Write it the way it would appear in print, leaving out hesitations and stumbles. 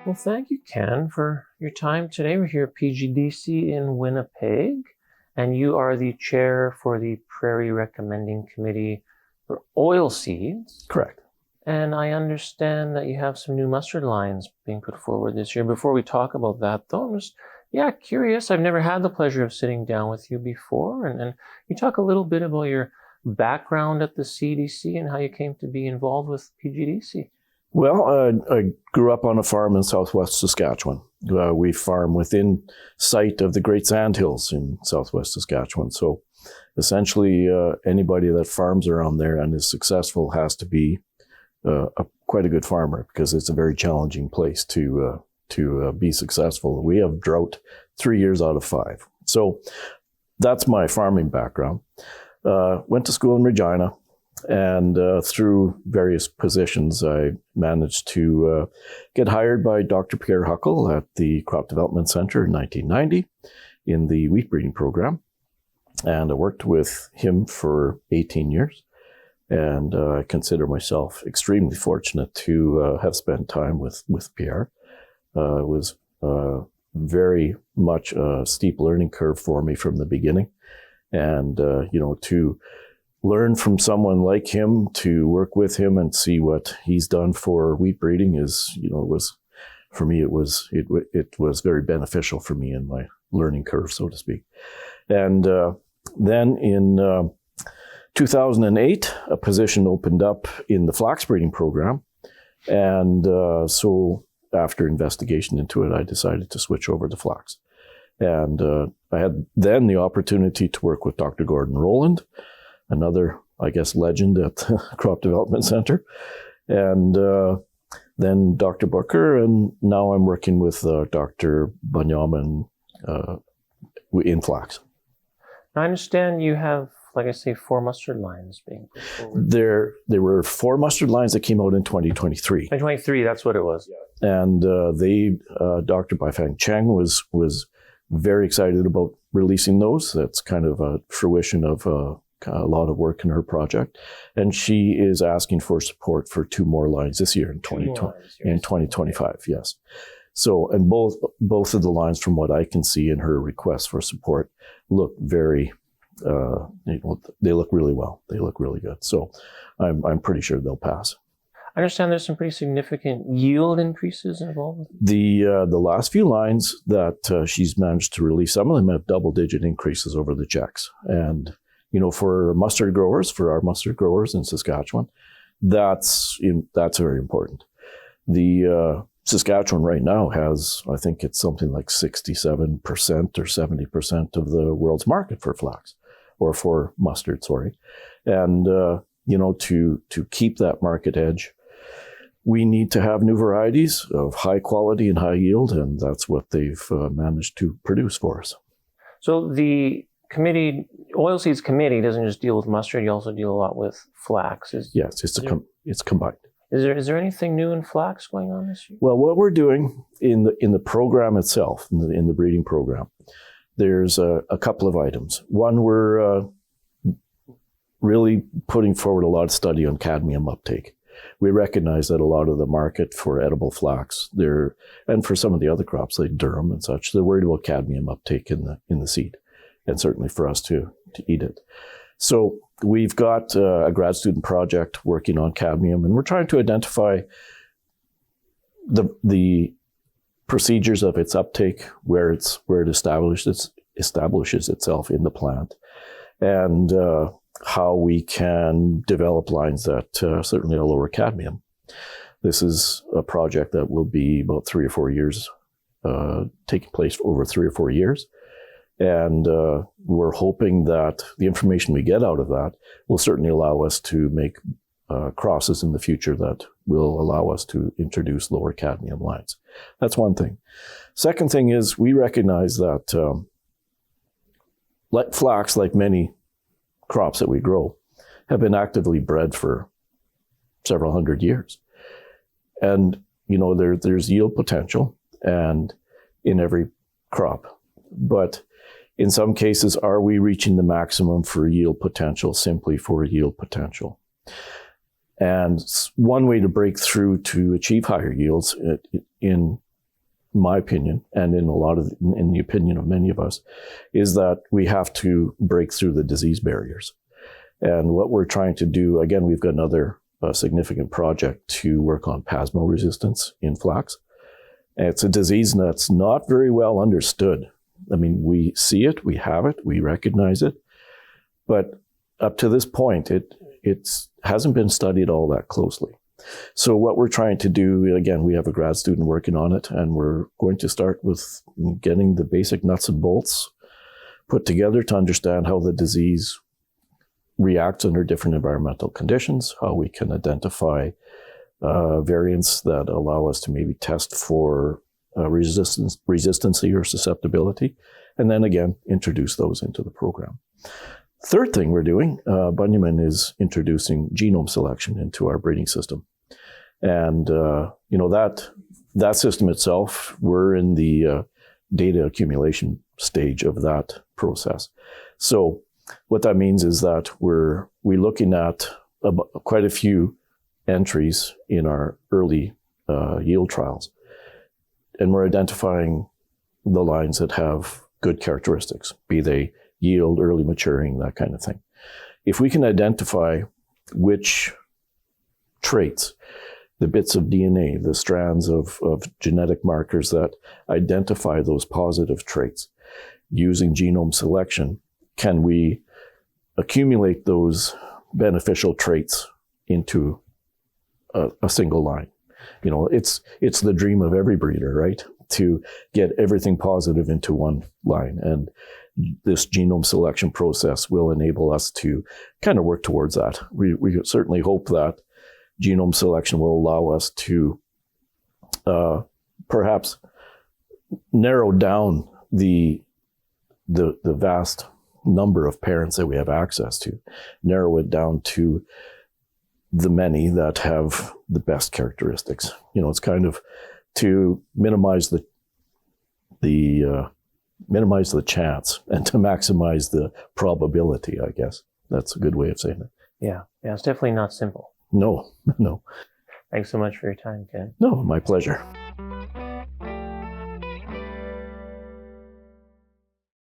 Well, thank you, Ken, for your time today. We're here at PGDC in Winnipeg, and you are the chair for the Prairie Recommending Committee for Oilseeds. Correct. And I understand that you have some new mustard lines being put forward this year. Before we talk about that, though, I'm just curious. I've never had the pleasure of sitting down with you before. And you talk a little bit about your background at the CDC and how you came to be involved with PGDC. Well, I grew up on a farm in southwest Saskatchewan. We farm within sight of the Great Sandhills in southwest Saskatchewan. So essentially, anybody that farms around there and is successful has to be quite a good farmer, because it's a very challenging place to be successful. We have drought 3 years out of 5. So that's my farming background. Went to school in Regina. And through various positions, I managed to get hired by Dr. Pierre Huckle at the Crop Development Center in 1990 in the wheat breeding program. And I worked with him for 18 years. And I consider myself extremely fortunate to have spent time with Pierre. It was very much a steep learning curve for me from the beginning. And, to learn from someone like him, to work with him and see what he's done for wheat breeding for me, it was very beneficial for me in my learning curve, so to speak. And then in 2008, a position opened up in the flax breeding program. And so after investigation into it, I decided to switch over to flax. And I had then the opportunity to work with Dr. Gordon Rowland, another, I guess, legend at the Crop Development Center. And then Dr. Booker, and now I'm working with Dr. Bunyamin in flax. I understand you have, like I say, 4 mustard lines being put forward. There were 4 mustard lines that came out in 2023. 2023, that's what it was. And Dr. Baifeng Cheng was very excited about releasing those. That's kind of a fruition of a lot of work in her project. And she is asking for support for 2 more lines this year in 2025, yes. So, and both of the lines, from what I can see in her request for support, look very, they look really well. They look really good. So I'm pretty sure they'll pass. I understand there's some pretty significant yield increases involved. The last few lines that she's managed to release, some of them have double-digit increases over the checks. And for our mustard growers in Saskatchewan, that's very important. The Saskatchewan right now has, I think it's something like 67% or 70% of the world's market for flax, or for mustard, sorry. And, to keep that market edge, we need to have new varieties of high quality and high yield, and that's what they've managed to produce for us. So the Oilseeds committee doesn't just deal with mustard; you also deal a lot with flax. Yes, it's combined. Is there anything new in flax going on this year? Well, what we're doing in the program itself, in the breeding program, there's a couple of items. One, we're really putting forward a lot of study on cadmium uptake. We recognize that a lot of the market for edible flax, and for some of the other crops like durum and such, they're worried about cadmium uptake in the seed, and certainly for us to eat it. So we've got a grad student project working on cadmium, and we're trying to identify the procedures of its uptake, where it establishes itself in the plant, and how we can develop lines that certainly are lower cadmium. This is a project that will be about 3 or 4 years, taking place over 3 or 4 years. And we're hoping that the information we get out of that will certainly allow us to make crosses in the future that will allow us to introduce lower cadmium lines. That's one thing. Second thing is, we recognize that like flax, like many crops that we grow, have been actively bred for several hundred years. And, there's yield potential and in every crop. But in some cases, are we reaching the maximum for yield potential simply for yield potential? And one way to break through to achieve higher yields in my opinion, and in the opinion of many of us, is that we have to break through the disease barriers. And what we're trying to do, again, we've got another significant project to work on plasmo resistance in flax. And it's a disease that's not very well understood. I mean, we see it, we have it, we recognize it, but up to this point, it hasn't been studied all that closely. So what we're trying to do, again, we have a grad student working on it, and we're going to start with getting the basic nuts and bolts put together to understand how the disease reacts under different environmental conditions, how we can identify variants that allow us to maybe test for resistancy or susceptibility, and then again, introduce those into the program. Third thing we're doing, Bunyamin is introducing genome selection into our breeding system. And, that system itself, we're in the data accumulation stage of that process. So what that means is that we're looking at quite a few entries in our early yield trials. And we're identifying the lines that have good characteristics, be they yield, early maturing, that kind of thing. If we can identify which traits, the bits of DNA, the strands of genetic markers that identify those positive traits using genome selection, can we accumulate those beneficial traits into a single line? It's the dream of every breeder, right? To get everything positive into one line. And this genome selection process will enable us to kind of work towards that. We certainly hope that genome selection will allow us to perhaps narrow down the vast number of parents that we have access to, narrow it down to the many that have the best characteristics. It's kind of to minimize the chance and to maximize the probability, I guess. That's a good way of saying it. Yeah, it's definitely not simple. No. Thanks so much for your time, Ken. No, my pleasure.